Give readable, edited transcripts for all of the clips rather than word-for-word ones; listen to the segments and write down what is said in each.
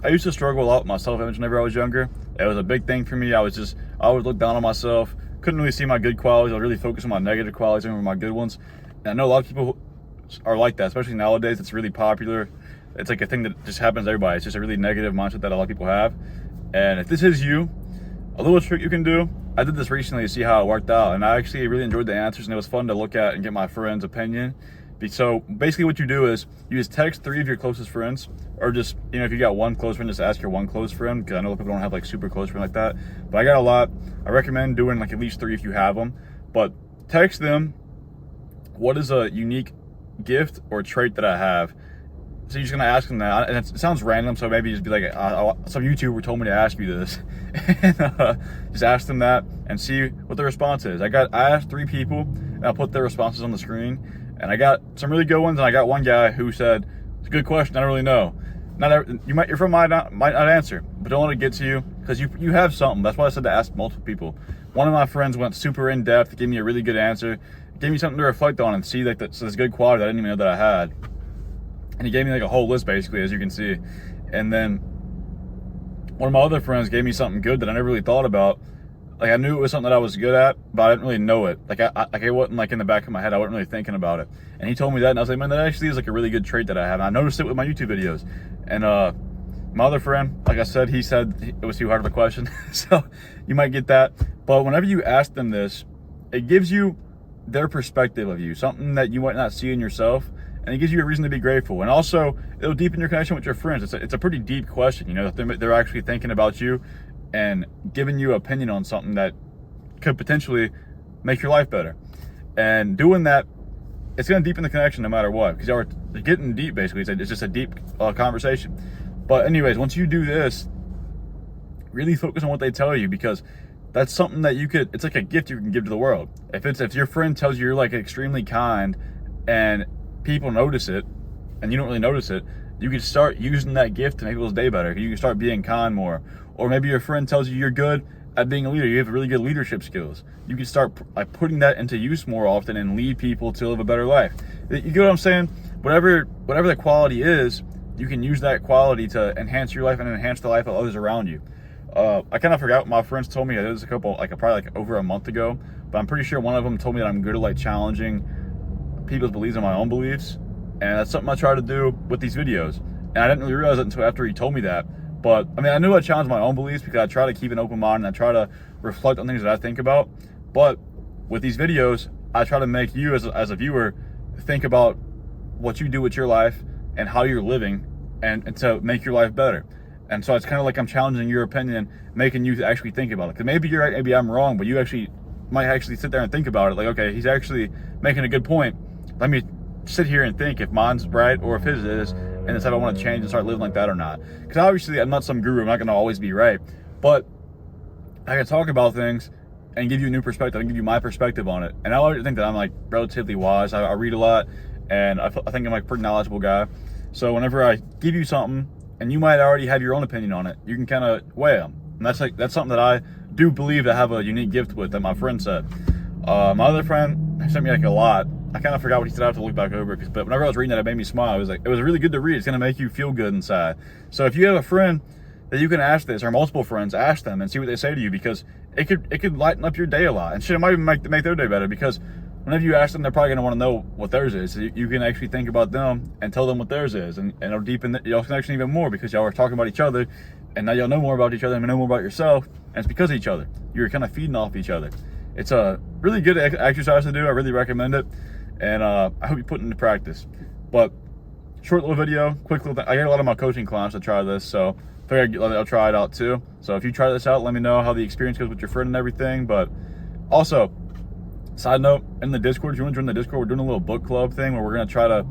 I used to struggle a lot with my self-image whenever I was younger. It was a big thing for me. I always looked down on myself. Couldn't really see my good qualities. I really focused on my negative qualities over my good ones. And I know a lot of people are like that, especially nowadays. It's really popular. It's like a thing that just happens to everybody. It's just a really negative mindset that a lot of people have. And if this is you, a little trick you can do, I did this recently to see how it worked out, and I actually really enjoyed the answers, and it was fun to look at and get my friend's opinion. So basically what you do is you just text 3 of your closest friends, or just, you know, if you got one close friend, just ask your one close friend, because I know people don't have like super close friends like that, but I got a lot. I recommend doing like at least 3 if you have them, but text them, what is a unique gift or trait that I have? So you're just gonna ask them that, and it sounds random, so maybe just be like, some YouTuber told me to ask you this. And just ask them that and see what the response is. I asked 3 people, and I put their responses on the screen, and I got some really good ones, and I got one guy who said, it's a good question, I don't really know. Your friend might not answer, but don't let it get to you, because you have something. That's why I said to ask multiple people. One of my friends went super in depth, gave me a really good answer, gave me something to reflect on and see like that's this good quality that I didn't even know that I had. And he gave me like a whole list basically, as you can see. And then one of my other friends gave me something good that I never really thought about. Like I knew it was something that I was good at, but I didn't really know it. Like it wasn't like in the back of my head. I wasn't really thinking about it. And he told me that, and I was like, man, that actually is like a really good trait that I have. And I noticed it with my YouTube videos. And my other friend, like I said, he said it was too hard of a question. So you might get that. But whenever you ask them this, it gives you their perspective of you, something that you might not see in yourself. And it gives you a reason to be grateful. And also, it'll deepen your connection with your friends. It's a pretty deep question, you know, that they're actually thinking about you and giving you an opinion on something that could potentially make your life better. And doing that, it's going to deepen the connection no matter what, because you're getting deep, basically. It's just a deep conversation. But anyways, once you do this, really focus on what they tell you, because that's something that it's like a gift you can give to the world. If your friend tells you you're like extremely kind and people notice it and you don't really notice it, you can start using that gift to make people's day better. You can start being kind more. Or maybe your friend tells you you're good at being a leader, you have really good leadership skills. You can start like putting that into use more often and lead people to live a better life. You get what I'm saying? Whatever the quality is, you can use that quality to enhance your life and enhance the life of others around you. I kind of forgot what my friends told me. It was probably over a month ago, but I'm pretty sure one of them told me that I'm good at like challenging people's beliefs and my own beliefs, and that's something I try to do with these videos. And I didn't really realize it until after he told me that. But I mean, I knew I challenged my own beliefs because I try to keep an open mind and I try to reflect on things that I think about. But with these videos, I try to make you as a viewer think about what you do with your life and how you're living, and to make your life better. And so it's kind of like I'm challenging your opinion, making you actually think about it. Because maybe you're right, maybe I'm wrong, but you might actually sit there and think about it. Like, okay, he's actually making a good point. Let me sit here and think if mine's right or if his is, and decide if I want to change and start living like that or not. Because obviously I'm not some guru, I'm not going to always be right, but I can talk about things and give you a new perspective and give you my perspective on it. And I already think that I'm like relatively wise. I read a lot, and I think I'm like a pretty knowledgeable guy. So whenever I give you something and you might already have your own opinion on it, you can kind of weigh them. And that's something that I do believe I have a unique gift with, that my friend said. My other friend sent me like a lot. I kind of forgot what he said. I have to look back over it, but whenever I was reading that, it made me smile. It was really good to read. It's going to make you feel good inside. So if you have a friend that you can ask this, or multiple friends, ask them and see what they say to you, because it could lighten up your day a lot. And shit, it might even make their day better, because whenever you ask them, they're probably going to want to know what theirs is. So you can actually think about them and tell them what theirs is, and it'll deepen y'all's connection even more, because y'all are talking about each other, and now y'all know more about each other and know more about yourself, and it's because of each other. You're kind of feeding off each other. It's a really good exercise to do. I really recommend it, and I hope you put it into practice. But short little video, quick little thing. I get a lot of my coaching clients to try this, so I figured I'll try it out too. So if you try this out, let me know how the experience goes with your friend and everything. But also, side note, in the Discord, if you want to join the Discord, we're doing a little book club thing where we're going to try to,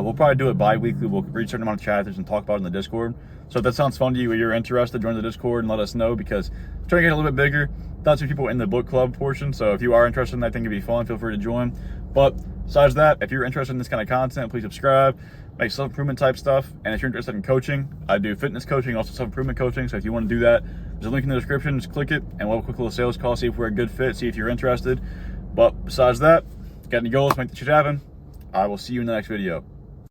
we'll probably do it bi-weekly. We'll read a certain amount of chapters and talk about it in the Discord. So if that sounds fun to you or you're interested, join the Discord and let us know, because I'm trying to get a little bit bigger. Not too people in the book club portion. So if you are interested in that, I think it'd be fun. Feel free to join. But besides that, if you're interested in this kind of content, please subscribe, make self-improvement type stuff. And if you're interested in coaching, I do fitness coaching, also self-improvement coaching. So if you want to do that, there's a link in the description. Just click it and we'll have a quick little sales call, see if we're a good fit, see if you're interested. But besides that, got any goals, make the shit happen. I will see you in the next video.